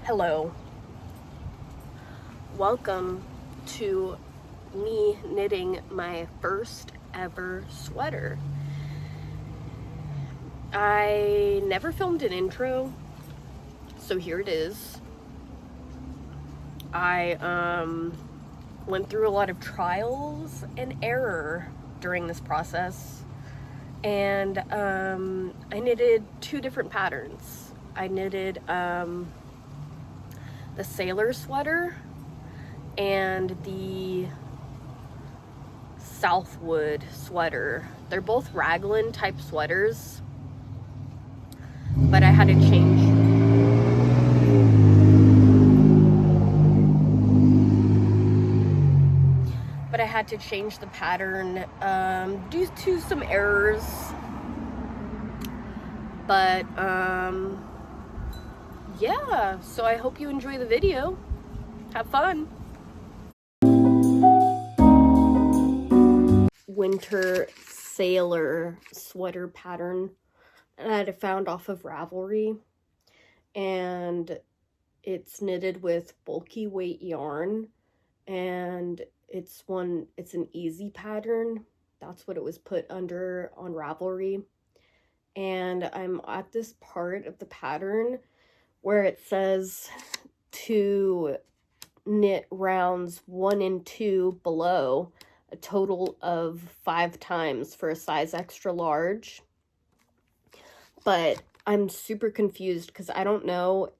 Hello. Welcome to me knitting my first ever sweater. I never filmed an intro, so here it is. I went through a lot of trials and error during this process, and I knitted two different patterns. I knitted the sailor sweater and the southwood sweater. They're both raglan type sweaters, but I had to change the pattern due to some errors, but yeah, so I hope you enjoy the video. Have fun. Winter sailor sweater pattern that I found off of Ravelry, and it's knitted with bulky weight yarn, and it's an easy pattern. That's what it was put under on Ravelry. And I'm at this part of the pattern where it says to knit rounds 1 and 2 below, a total of 5 times for a size extra large. But I'm super confused because I don't know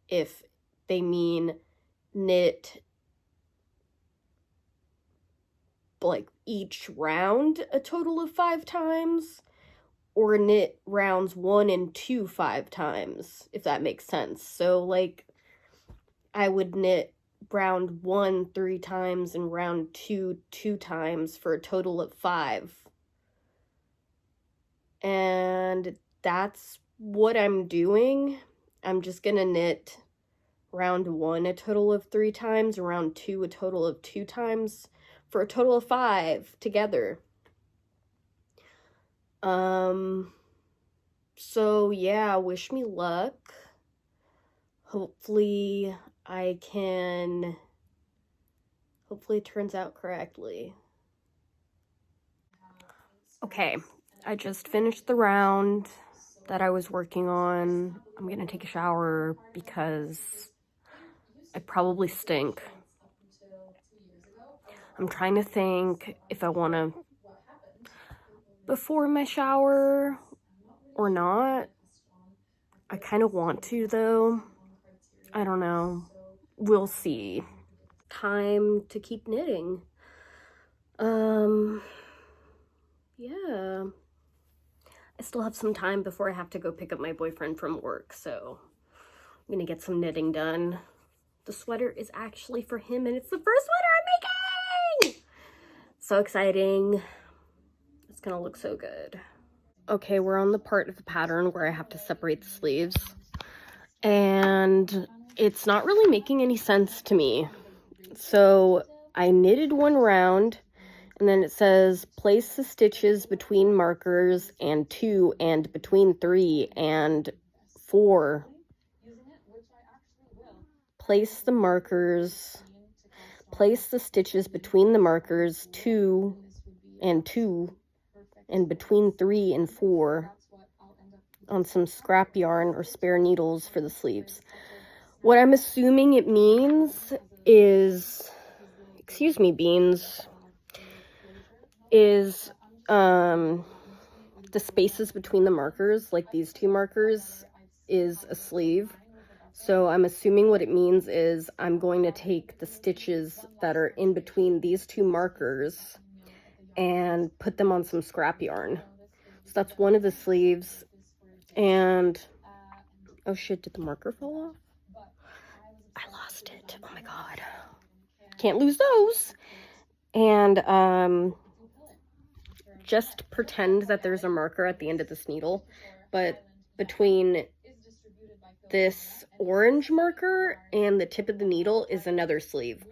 if they mean knit like each round a total of 5 times, or knit rounds 1 and 2 5 times, if that makes sense. So like I would knit round 1 3 times and round 2 2 times for a total of 5. And that's what I'm doing. I'm just gonna knit round 1 a total of 3 times, round 2 a total of 2 times, for a total of 5 together. So yeah, wish me luck. Hopefully it turns out correctly. Okay, I just finished the round that I was working on. I'm gonna take a shower because I probably stink. I'm trying to think if I want to before my shower or not. I kind of want to though. I don't know. We'll see. Time to keep knitting. Yeah. I still have some time before I have to go pick up my boyfriend from work, so I'm gonna get some knitting done. The sweater is actually for him, and it's the first sweater I'm making! So exciting. It's gonna look so good. Okay, we're on the part of the pattern where I have to separate the sleeves, and it's not really making any sense to me. So I knitted one round, and then it says place the stitches between markers and 2 and between 3 and 4. Place the stitches between the markers 2 and between 3 and 4 on some scrap yarn or spare needles for the sleeves. What I'm assuming it means is, excuse me, beans, is the spaces between the markers, like these 2 markers, is a sleeve. So I'm assuming what it means is I'm going to take the stitches that are in between these 2 markers and put them on some scrap yarn. So that's one of the sleeves. And oh shit, did the marker fall off? I lost it. Oh my god. Can't lose those. And just pretend that there's a marker at the end of this needle, but between this orange marker and the tip of the needle is another sleeve.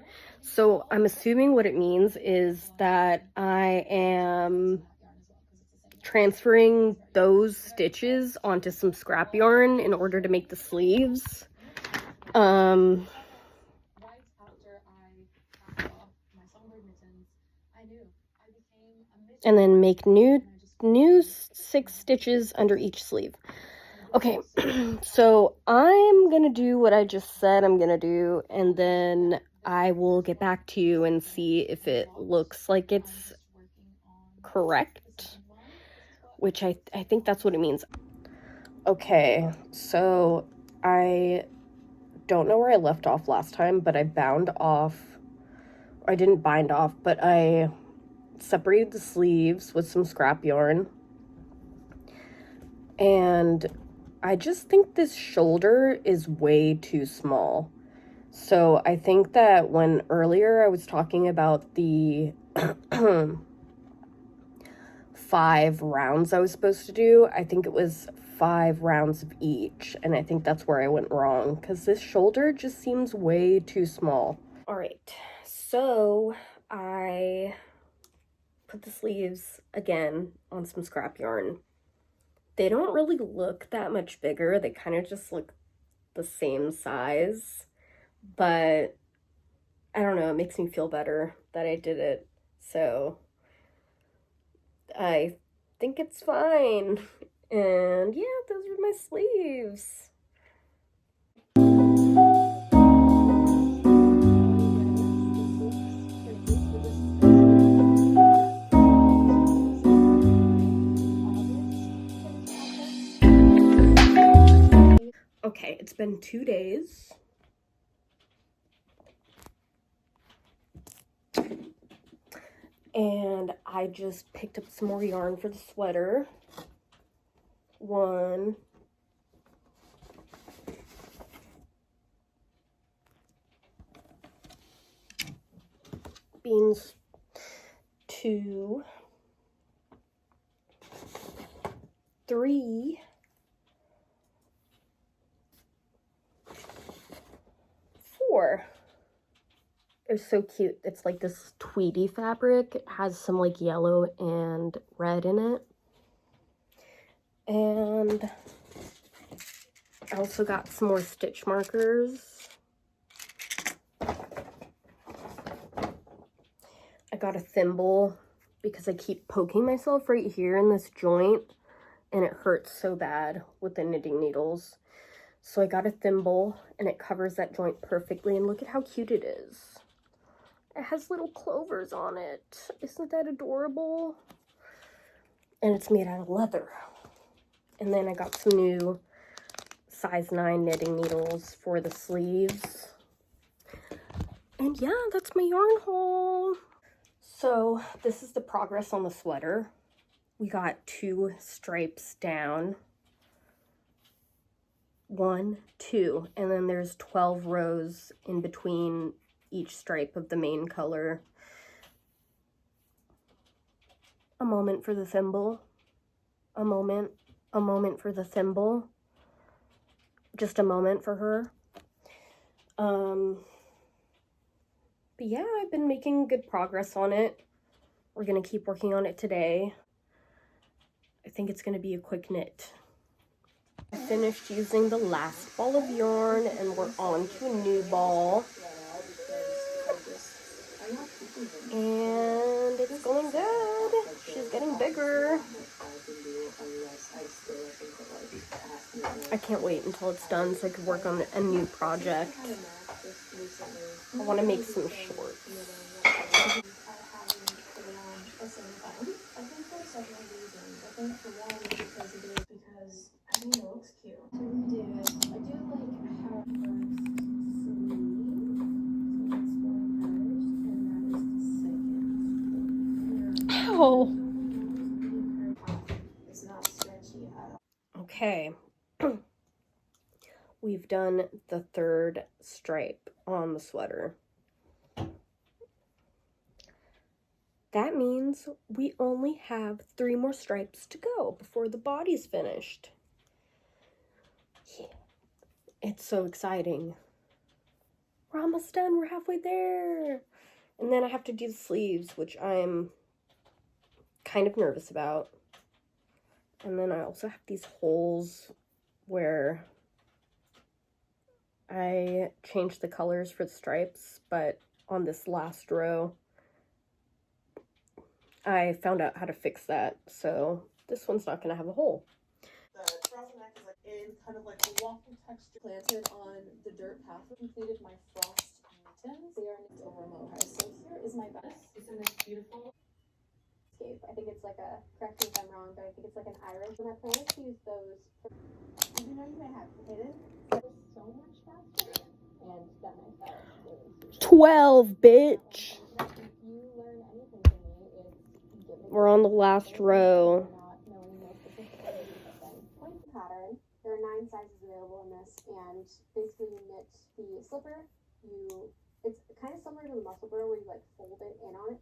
So I'm assuming what it means is that I am transferring those stitches onto some scrap yarn in order to make the sleeves. Um, and then make new 6 stitches under each sleeve. Okay, so I'm gonna do what I just said I'm gonna do, and then I will get back to you and see if it looks like it's correct, which I think that's what it means. Okay, so I don't know where I left off last time, but I bound off, or I didn't bind off, but I separated the sleeves with some scrap yarn, and I just think this shoulder is way too small. So I think that when earlier I was talking about the 5 rounds I was supposed to do, I think it was 5 rounds of each, and I think that's where I went wrong, because this shoulder just seems way too small. All right, so I put the sleeves again on some scrap yarn. They don't really look that much bigger, they kind of just look the same size, but I don't know, it makes me feel better that I did it, so I think it's fine. And yeah, those are my sleeves. Okay, it's been 2 days. And I just picked up some more yarn for the sweater. 1, beans, 2, 3, 4. It's so cute. It's like this tweedy fabric. It has some like yellow and red in it. And I also got some more stitch markers. I got a thimble because I keep poking myself right here in this joint and it hurts so bad with the knitting needles. So I got a thimble and it covers that joint perfectly, and look at how cute it is. It has little clovers on it. Isn't that adorable? And it's made out of leather. And then I got some new size 9 knitting needles for the sleeves. And yeah, that's my yarn haul. So this is the progress on the sweater. We got 2 stripes down. 1, 2, and then there's 12 rows in between each stripe of the main color. A moment for the thimble. A moment for the thimble. Just a moment for her. But yeah, I've been making good progress on it. We're gonna keep working on it today. I think it's gonna be a quick knit. I finished using the last ball of yarn and we're on to a new ball. And it's going good. She's getting bigger. I can't wait until it's done so I can work on a new project. I want to make some shorts. Ow! Okay. We've done the 3rd stripe on the sweater. That means we only have 3 more stripes to go before the body's finished. Yeah. It's so exciting. We're almost done. We're halfway there. And then I have to do the sleeves, which I'm kind of nervous about. And then I also have these holes where I changed the colors for the stripes, but on this last row, I found out how to fix that, so this one's not gonna have a hole. The frosted neck is like in kind of like a waffle texture. Planted on the dirt path. Completed my frost mittens. They are knit over mohai. So here is my best. It's in this beautiful scape. I think it's like a, correct me if I'm wrong, but I think it's like an iris. And I plan to use those for, you know, you may have hidden so much faster. And that might felt really 12, bitch! if you learn anything from me, it's giving. We're on the last row. Pattern. There are 9 sizes available in this, and basically you knit the slipper. It's kind of similar to the muscle burr where you like fold it in on it.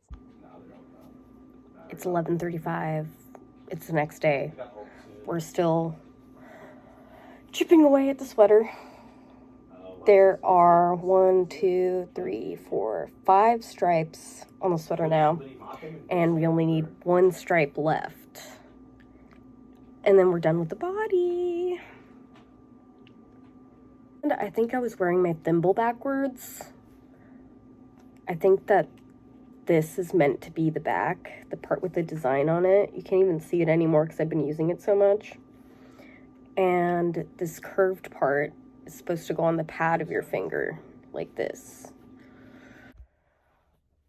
It's 11:35. It's the next day. We're still chipping away at the sweater. There are 1, 2, 3, 4, 5 stripes on the sweater now, and we only need 1 stripe left. And then we're done with the body. And I think I was wearing my thimble backwards. I think that this is meant to be the back, the part with the design on it. You can't even see it anymore because I've been using it so much. And this curved part is supposed to go on the pad of your finger, like this.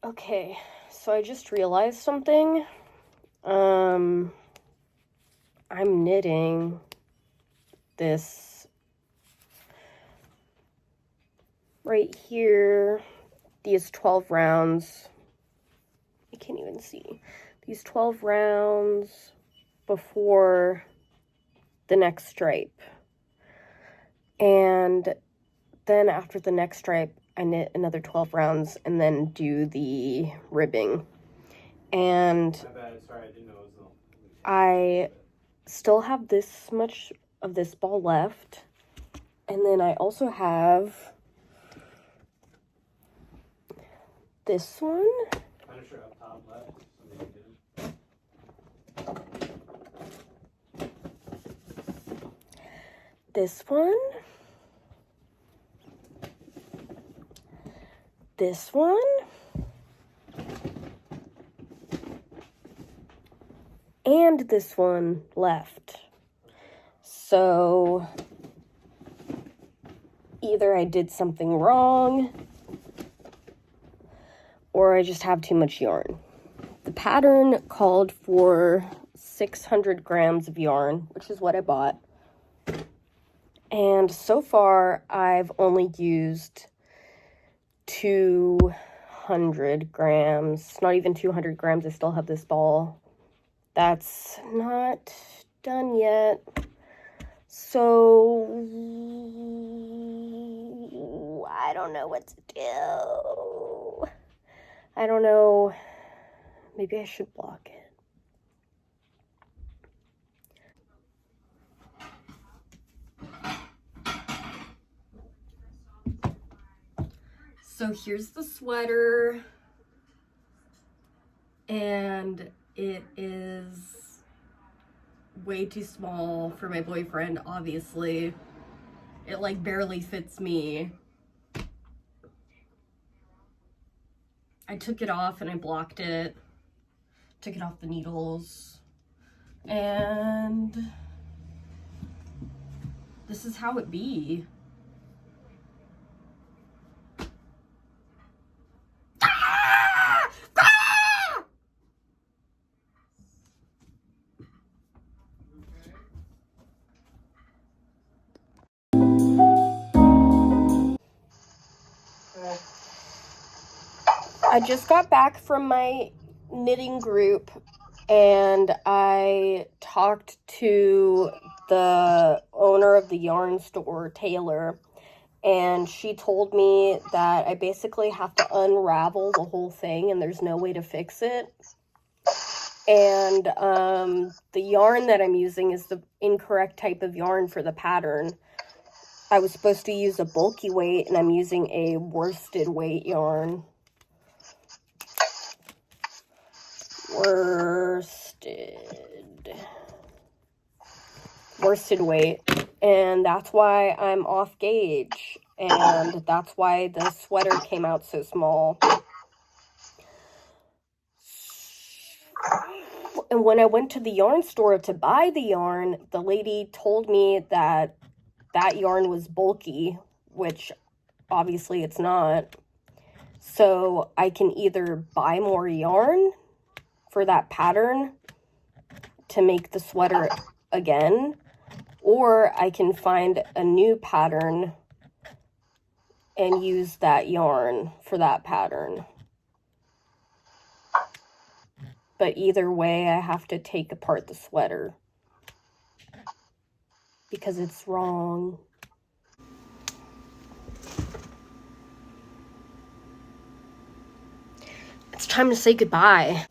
Okay, so I just realized something. I'm knitting this right here, these 12 rounds. I can't even see. These 12 rounds before the next stripe. And then after the next stripe, I knit another 12 rounds and then do the ribbing. And Sorry, I didn't know it was I still have this much of this ball left. And then I also have this one. Finisher up top left. This one. This one. And this one left. So either I did something wrong or I just have too much yarn. The pattern called for 600 grams of yarn, which is what I bought. And so far, I've only used 200 grams. Not even 200 grams. I still have this ball. That's not done yet. So I don't know what to do. I don't know. Maybe I should block it. So here's the sweater, and it is way too small for my boyfriend, obviously. It like barely fits me. I took it off and I blocked it, took it off the needles, and this is how it be. I just got back from my knitting group and I talked to the owner of the yarn store, Taylor, and she told me that I basically have to unravel the whole thing and there's no way to fix it. And the yarn that I'm using is the incorrect type of yarn for the pattern. I was supposed to use a bulky weight and I'm using a worsted weight yarn. Worsted weight. And that's why I'm off gauge. And that's why the sweater came out so small. And when I went to the yarn store to buy the yarn, the lady told me that that yarn was bulky, which obviously it's not. So I can either buy more yarn for that pattern to make the sweater again, or I can find a new pattern and use that yarn for that pattern. But either way, I have to take apart the sweater because it's wrong. It's time to say goodbye.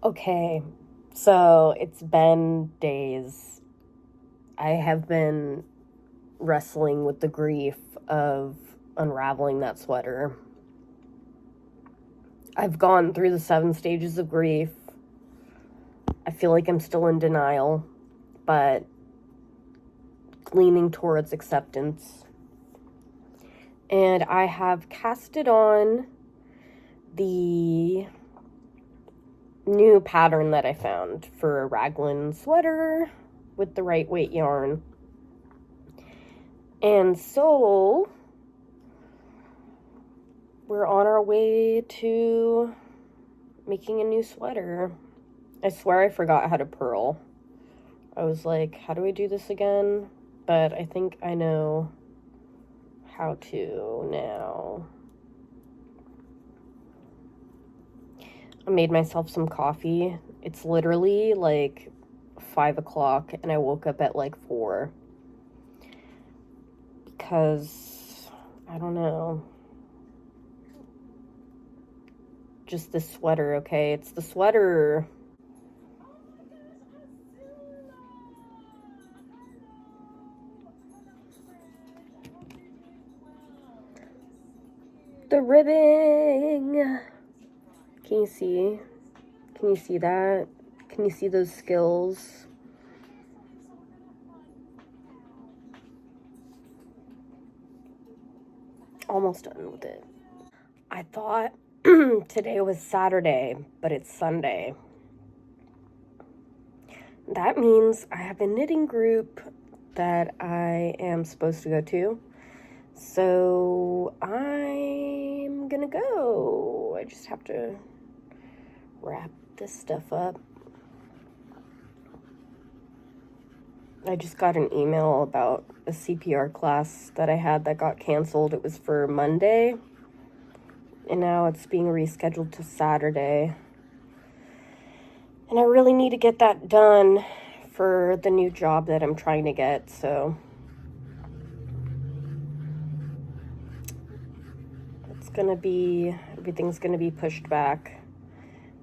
Okay, so it's been days. I have been wrestling with the grief of unraveling that sweater. I've gone through the 7 stages of grief. I feel like I'm still in denial, but leaning towards acceptance. And I have casted on the new pattern that I found for a raglan sweater with the right weight yarn. And so we're on our way to making a new sweater. I swear I forgot how to purl. I was like, how do I do this again? But I think I know how to now. I made myself some coffee. It's literally like 5 o'clock and I woke up at like 4. Because, I don't know. Just this sweater, okay? It's the sweater. The ribbing. Can you see? Can you see that? Can you see those skills? Almost done with it. I thought today was Saturday, but it's Sunday. That means I have a knitting group that I am supposed to go to. So I'm gonna go. I just have to wrap this stuff up. I just got an email about a CPR class that I had that got canceled. It was for Monday, and now it's being rescheduled to Saturday. And I really need to get that done for the new job that I'm trying to get, so everything's gonna be pushed back.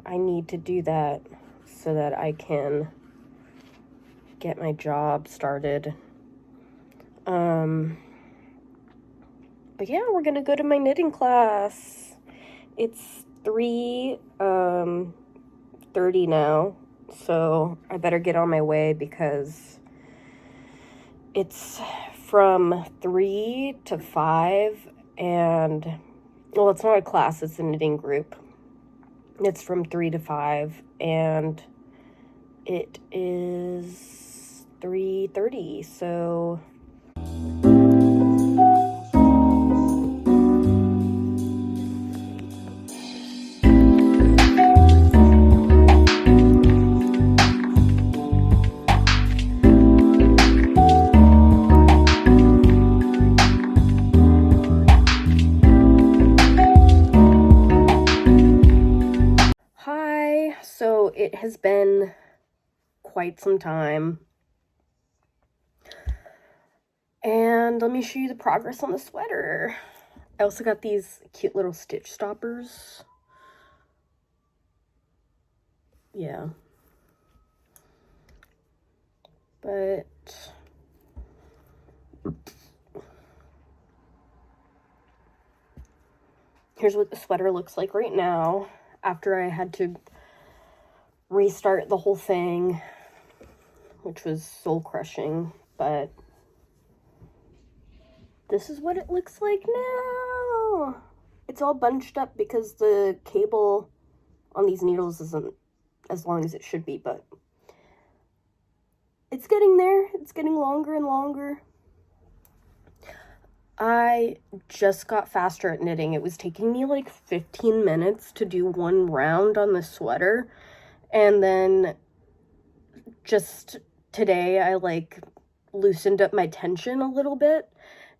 I need to do that so that I can get my job started. But yeah, we're gonna go to my knitting class. It's 3:30 now, so I better get on my way because it's from 3 to 5, and well, it's not a class, it's a knitting group. It's from 3 to 5, and it is 3:30, so It has been quite some time. And let me show you the progress on the sweater. I also got these cute little stitch stoppers. Yeah. But here's what the sweater looks like right now after I had to restart the whole thing, which was soul crushing, but this is what it looks like now. It's all bunched up because the cable on these needles isn't as long as it should be, but it's getting there. It's getting longer and longer. I just got faster at knitting. It was taking me like 15 minutes to do one round on the sweater, and then just today I like loosened up my tension a little bit,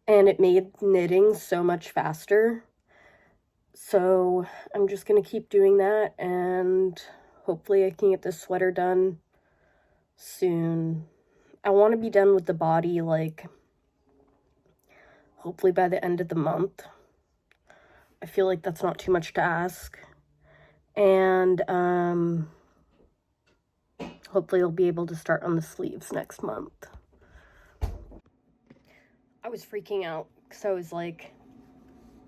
and it made knitting so much faster. So I'm just gonna keep doing that, and hopefully I can get this sweater done soon. I want to be done with the body like hopefully by the end of the month. I feel like that's not too much to ask. And hopefully I'll be able to start on the sleeves next month. I was freaking out because I was like,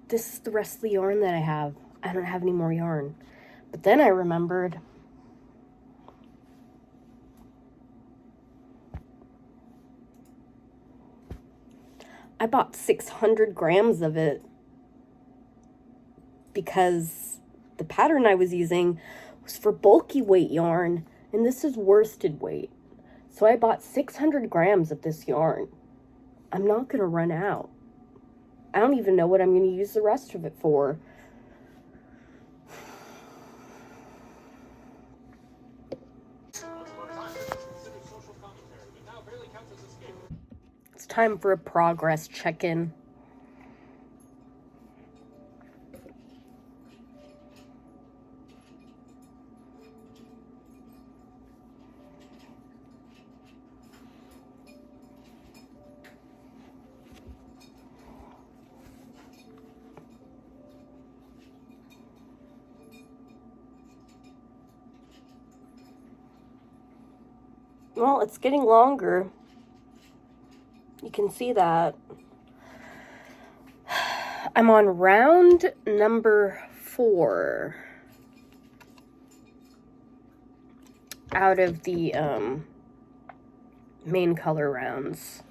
this is the rest of the yarn that I have. I don't have any more yarn. But then I remembered I bought 600 grams of it because the pattern I was using was for bulky weight yarn, and this is worsted weight. So I bought 600 grams of this yarn. I'm not gonna run out. I don't even know what I'm gonna use the rest of it for. It's time for a progress check-in. Well, it's getting longer. You can see that. I'm on round number 4 out of the main color rounds.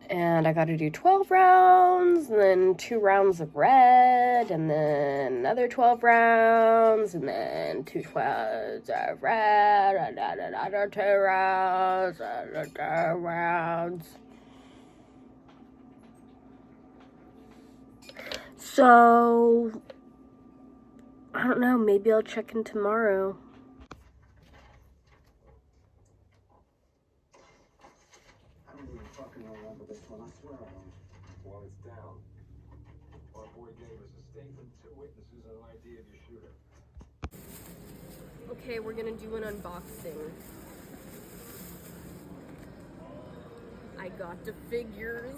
And I got to do 12 rounds, and then 2 rounds of red, and then another 12 rounds, and then 2 12s of red, and then another 2 rounds, and then 2 rounds. So, I don't know, maybe I'll check in tomorrow. I don't even fucking remember this one, I swear I don't. Well, it's down. Our boy gave us a statement, 2 witnesses, and an ID of your shooter. Okay, we're gonna do an unboxing. I got the figures.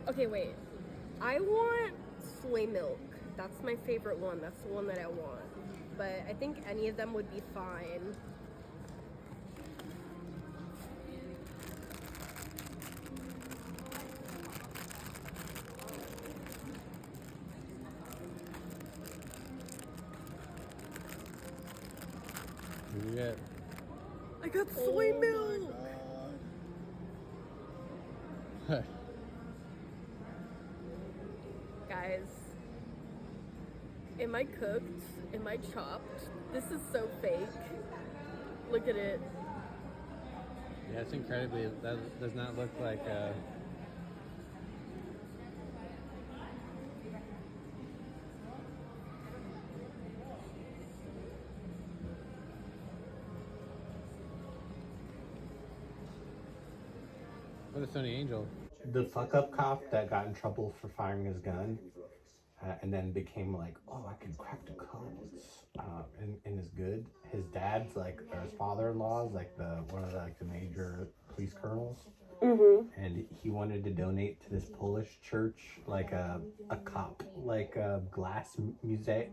Okay, wait. I want soy milk. That's my favorite one. That's the one that I want. But I think any of them would be fine. What do you get? I got soy milk! Guys, am I cooked? Am I chopped? This is so fake. Look at it. Yeah, it's incredibly. That does not look like a. What a Sony Angel. The fuck up cop that got in trouble for firing his gun and then became like, oh, I can crack the codes, and is good. His dad's like, or his father-in-law is like one of the major police colonels, and he wanted to donate to this Polish church like a cop like a glass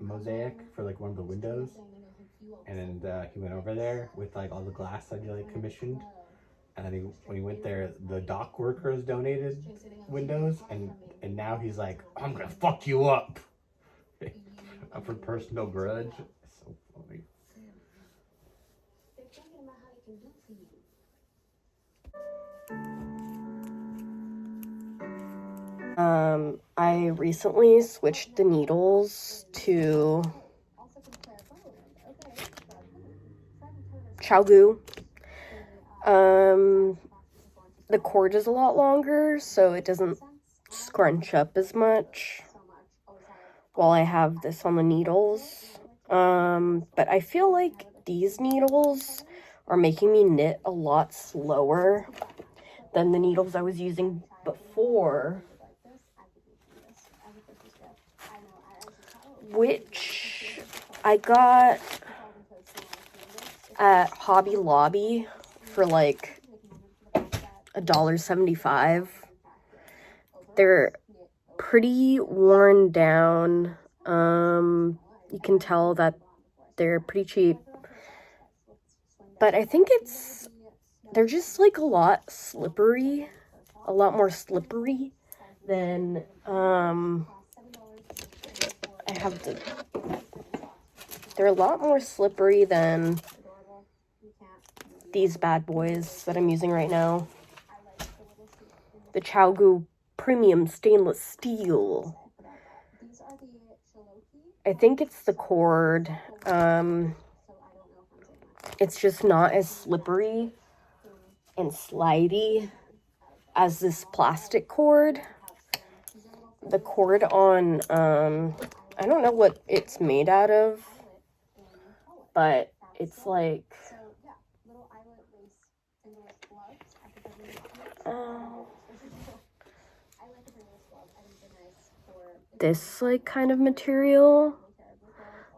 mosaic for like one of the windows, and he went over there with like all the glass that he like commissioned. And then when he went there, the dock workers donated windows, and now he's like, I'm gonna fuck you up. For personal grudge. It's so funny. I recently switched the needles to Chalgu. The cord is a lot longer, so it doesn't scrunch up as much while I have this on the needles. But I feel like these needles are making me knit a lot slower than the needles I was using before, which I got at Hobby Lobby for like $1.75. They're pretty worn down. You can tell that they're pretty cheap, but I think they're just like a lot more slippery than they're a lot more slippery than these bad boys that I'm using right now. The Chalgu Premium Stainless Steel. I think it's the cord. It's just not as slippery and slidey as this plastic cord. The cord on, I don't know what it's made out of, but it's like, this like kind of material.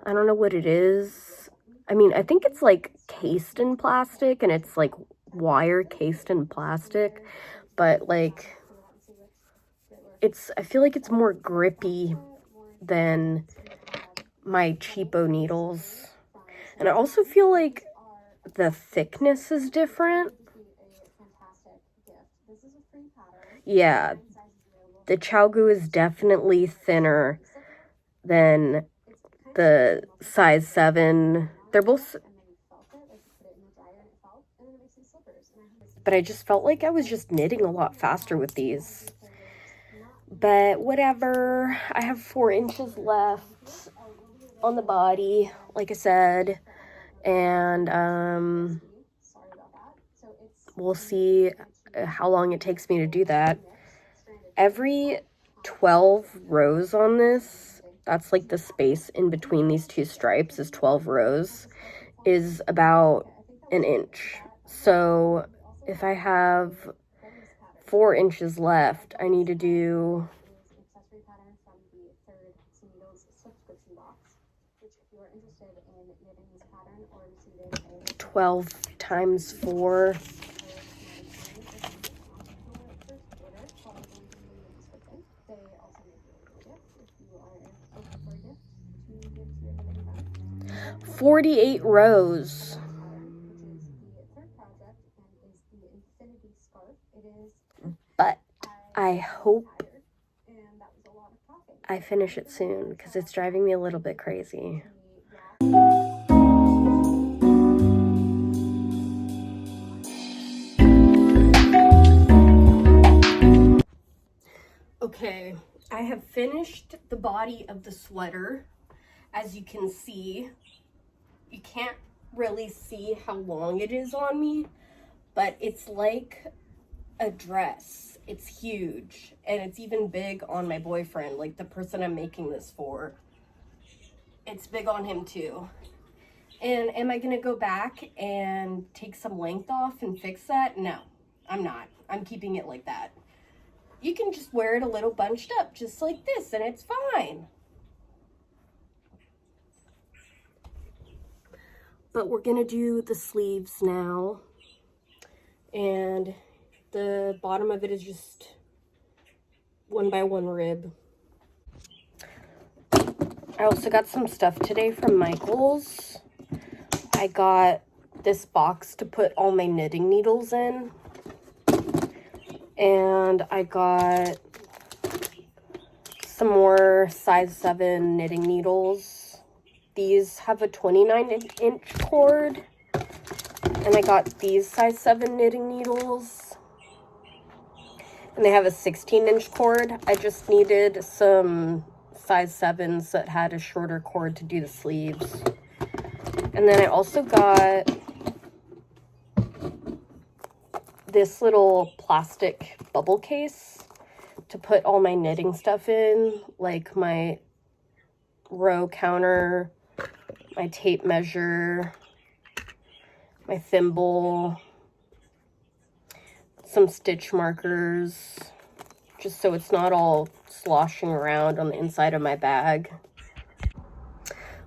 I don't know what it is. I mean, I think it's like cased in plastic, and it's like wire cased in plastic, but like I feel like it's more grippy than my cheapo needles. And I also feel like the thickness is different. Yeah, the Chalgu is definitely thinner than the size 7. They're both, but I just felt like I was just knitting a lot faster with these. But whatever, I have 4 inches left on the body, like I said, and we'll see how long it takes me to do that. Every 12 rows on this, that's like the space in between these two stripes is 12 rows, is about an inch. So if I have 4 inches left, I need to do 12 times 4. $48 rows. But I hope I finish it soon because it's driving me a little bit crazy. Okay, I have finished the body of the sweater. As you can see, you can't really see how long it is on me, but it's like a dress. It's huge, and it's even big on my boyfriend, like the person I'm making this for. It's big on him too. And am I gonna go back and take some length off and fix that? No, I'm not. I'm keeping it like that. You can just wear it a little bunched up, just like this, and it's fine. But we're gonna do the sleeves now. And the bottom of it is just 1x1 rib. I also got some stuff today from Michael's. I got this box to put all my knitting needles in. And I got some more size 7 knitting needles. These have a 29-inch cord. And I got these size 7 knitting needles. And they have a 16-inch cord. I just needed some size 7s that had a shorter cord to do the sleeves. And then I also got this little plastic bubble case to put all my knitting stuff in, like my row counter, my tape measure, my thimble, some stitch markers, just so it's not all sloshing around on the inside of my bag.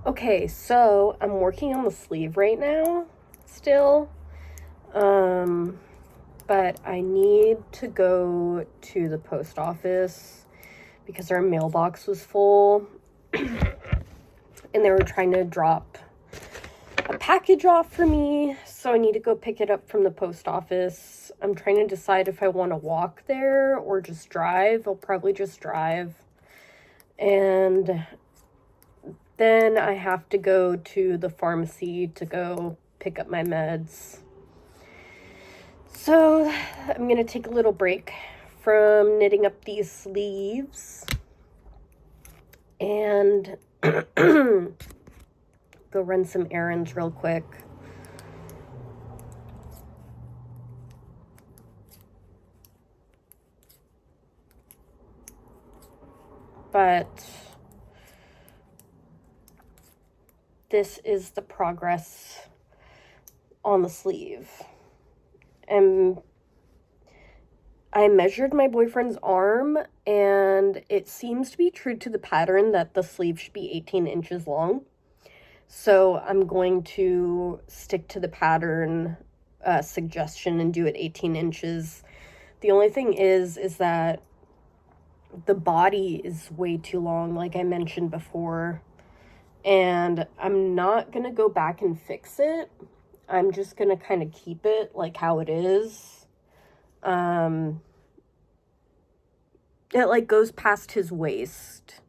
Okay, so I'm working on the sleeve right now, still. But I need to go to the post office because our mailbox was full and they were trying to drop a package off for me, so I need to go pick it up from the post office. I'm trying to decide if I want to walk there or just drive. I'll probably just drive. And then I have to go to the pharmacy to go pick up my meds. So I'm going to take a little break from knitting up these sleeves and go run some errands real quick. But this is the progress on the sleeve. And I measured my boyfriend's arm, and it seems to be true to the pattern that the sleeve should be 18 inches long. So I'm going to stick to the pattern suggestion and do it 18 inches. The only thing is that the body is way too long, like I mentioned before. And I'm not going to go back and fix it. I'm just going to kind of keep it like how it is. It like goes past his waist.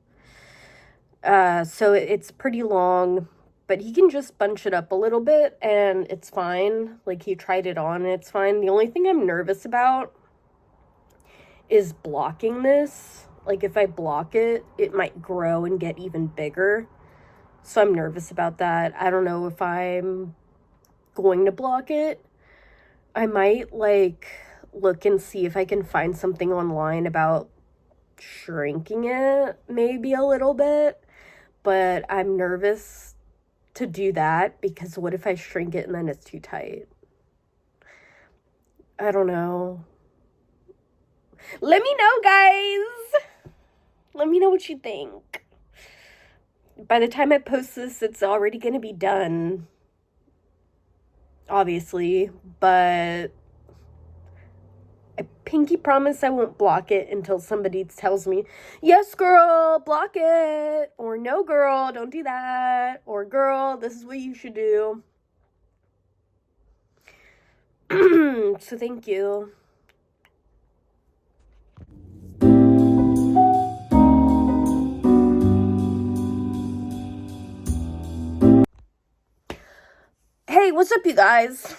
So it's pretty long, but he can just bunch it up a little bit and it's fine. Like he tried it on and it's fine. The only thing I'm nervous about is blocking this. Like if I block it, it might grow and get even bigger. So I'm nervous about that. I don't know if I'm going to block it. I might like look and see if I can find something online about shrinking it maybe a little bit, but I'm nervous to do that because what if I shrink it and then it's too tight? I don't know. Let me know, guys. Let me know what you think. By the time I post this, it's already going to be done. Obviously, but I pinky promise I won't block it until somebody tells me, yes, girl, block it, or no, girl, don't do that, or girl, this is what you should do. So thank you. Hey, what's up, you guys?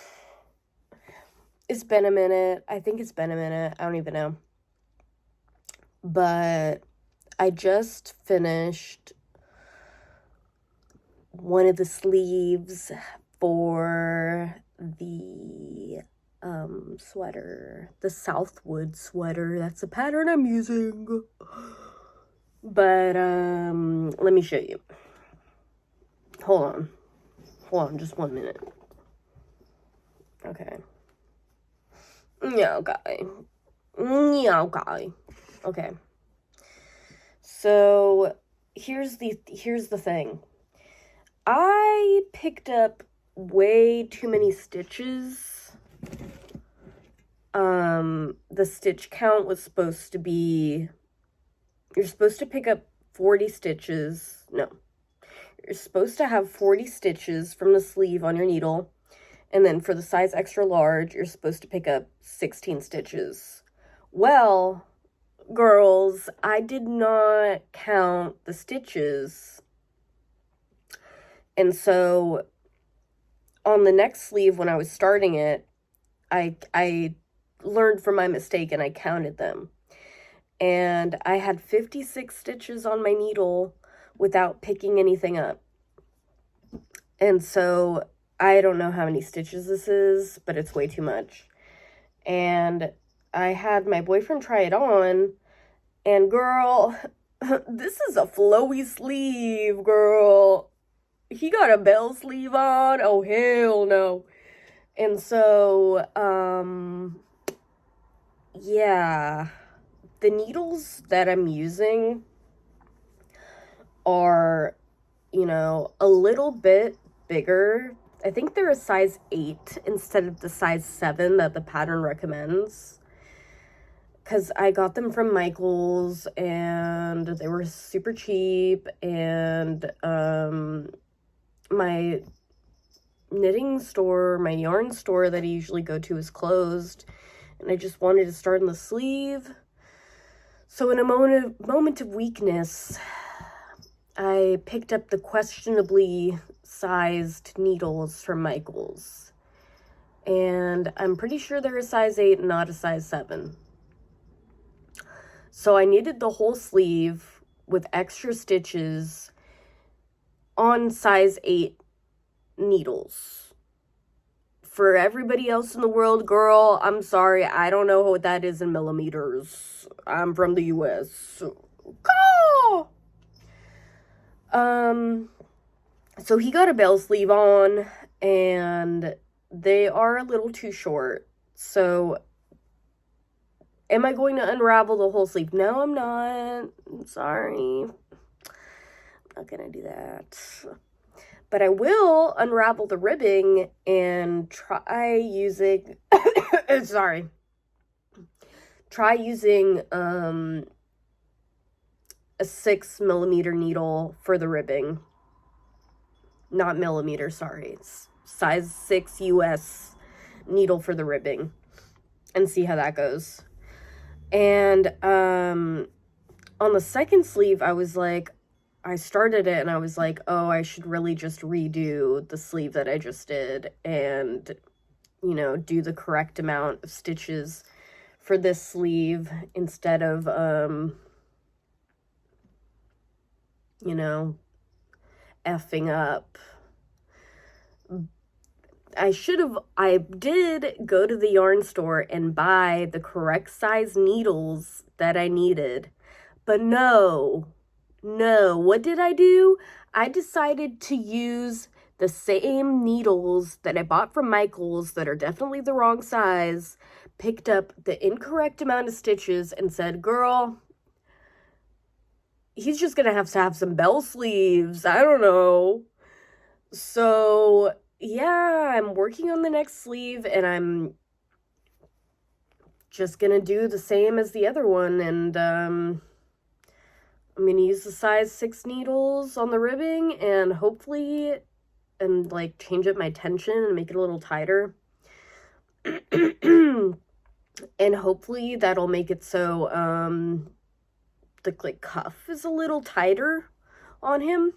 It's been a minute. I think it's been a minute. I don't even know. But I just finished one of the sleeves for the sweater. The Southwood sweater. That's the pattern I'm using. But let me show you. Hold on, just 1 minute. Okay. Yeah, okay. Okay. So here's the thing. I picked up way too many stitches. The stitch count was supposed to be, you're supposed to pick up 40 stitches. No, you're supposed to have 40 stitches from the sleeve on your needle. And then for the size extra large, you're supposed to pick up 16 stitches. Well, girls, I did not count the stitches. And so on the next sleeve, when I was starting it, I learned from my mistake and I counted them. And I had 56 stitches on my needle without picking anything up. And so I don't know how many stitches this is, but it's way too much. And I had my boyfriend try it on, and girl, this is a flowy sleeve, girl. He got a bell sleeve on. Oh, hell no. And so, yeah, the needles that I'm using are, you know, a little bit bigger. I think they're a size 8 instead of the size 7 that the pattern recommends. Because I got them from Michael's and they were super cheap, and my knitting store, my yarn store that I usually go to is closed, and I just wanted to start on the sleeve. So in a moment of weakness, I picked up the questionably sized needles from Michael's, and I'm pretty sure they're a size 8, not a size 7. So I knitted the whole sleeve with extra stitches on size 8 needles. For everybody else in the world, girl, I'm sorry, I don't know what that is in millimeters. I'm from the US. Go! So he got a bell sleeve on, and they are a little too short. So am I going to unravel the whole sleeve? No, I'm not. I'm sorry. I'm not gonna do that. But I will unravel the ribbing and try using, sorry. Try using a 6mm needle for the ribbing. Not millimeter, sorry. It's size 6 US needle for the ribbing. And see how that goes. And on the second sleeve, I started it and I was like, oh, I should really just redo the sleeve that I just did and, you know, do the correct amount of stitches for this sleeve instead of, you know, effing up. I did go to the yarn store and buy the correct size needles that I needed, but no, what did I do? I decided to use the same needles that I bought from Michael's that are definitely the wrong size, picked up the incorrect amount of stitches, and said, girl, he's just gonna have to have some bell sleeves. I don't know. So, yeah, I'm working on the next sleeve, and I'm just gonna do the same as the other one, and, I'm going to use the size 6 needles on the ribbing and hopefully, and like change up my tension and make it a little tighter. And hopefully that'll make it so the like cuff is a little tighter on him.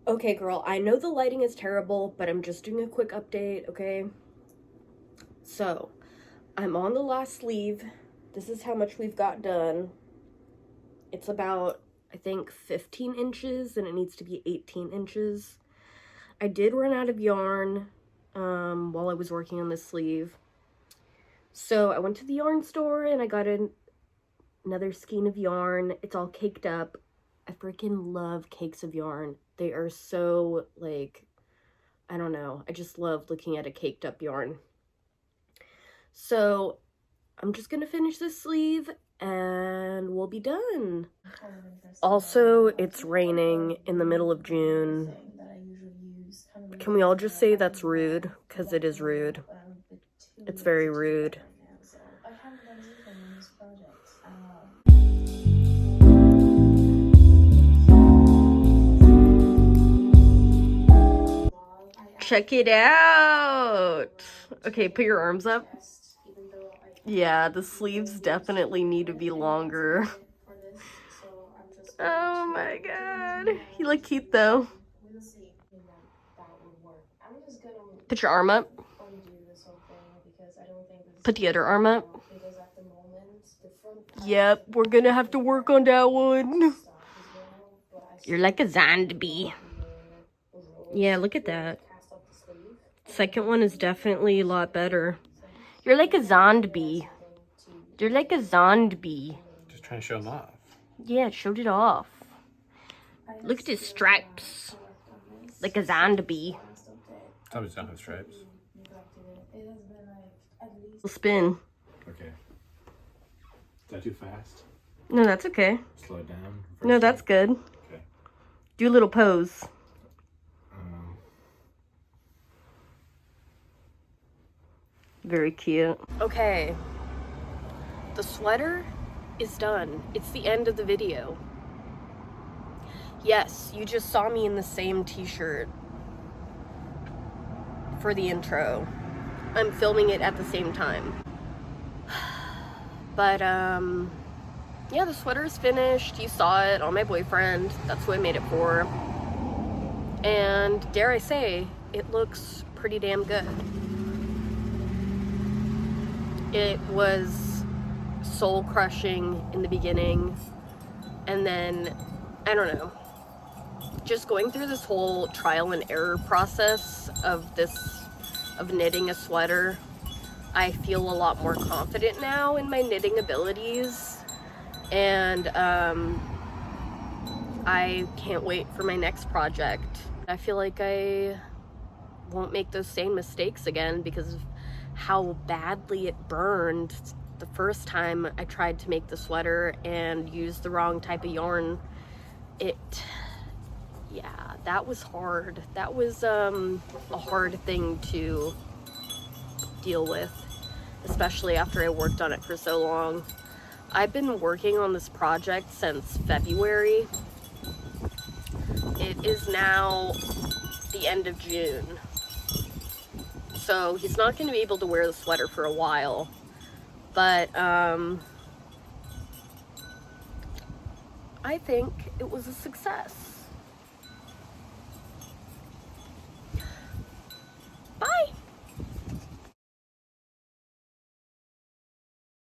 Okay, girl, I know the lighting is terrible, but I'm just doing a quick update, okay? So, I'm on the last sleeve. This is how much we've got done. It's about, I think, 15 inches, and it needs to be 18 inches. I did run out of yarn while I was working on this sleeve. So, I went to the yarn store, and I got another skein of yarn. It's all caked up. I freaking love cakes of yarn. They are so, like, I don't know. I just love looking at a caked up yarn. So I'm just gonna finish this sleeve and we'll be done. Also, it's raining in the middle of June. Can we all just say that's rude? Because it is rude. It's very rude. Check it out! Okay, put your arms up. Yeah, the sleeves definitely need to be longer. Oh my god. You look cute though. Put your arm up. Put the other arm up. Yep, we're gonna have to work on that one. You're like a zombie. Yeah, look at that. Second one is definitely a lot better. You're like a zombie. You're like a zombie. Just trying to show them off. Yeah, it showed it off. Look at his stripes. Like a zombie. Zombies don't have stripes. Spin. Okay. Is that too fast? No, that's okay. Slow it down. No, that's good. Okay. Do a little pose. Very cute. Okay. The sweater is done. It's the end of the video. Yes, you just saw me in the same t-shirt for the intro. I'm filming it at the same time. But, yeah, the sweater is finished. You saw it on my boyfriend. That's who I made it for. And dare I say, it looks pretty damn good. It was soul crushing in the beginning. And then, I don't know, just going through this whole trial and error process of knitting a sweater, I feel a lot more confident now in my knitting abilities, and I can't wait for my next project. I feel like I won't make those same mistakes again because of how badly it burned the first time I tried to make the sweater and used the wrong type of yarn. Yeah, that was hard. That was a hard thing to deal with, especially after I worked on it for so long. I've been working on this project since February. It is now the end of June. So he's not going to be able to wear the sweater for a while. But I think it was a success.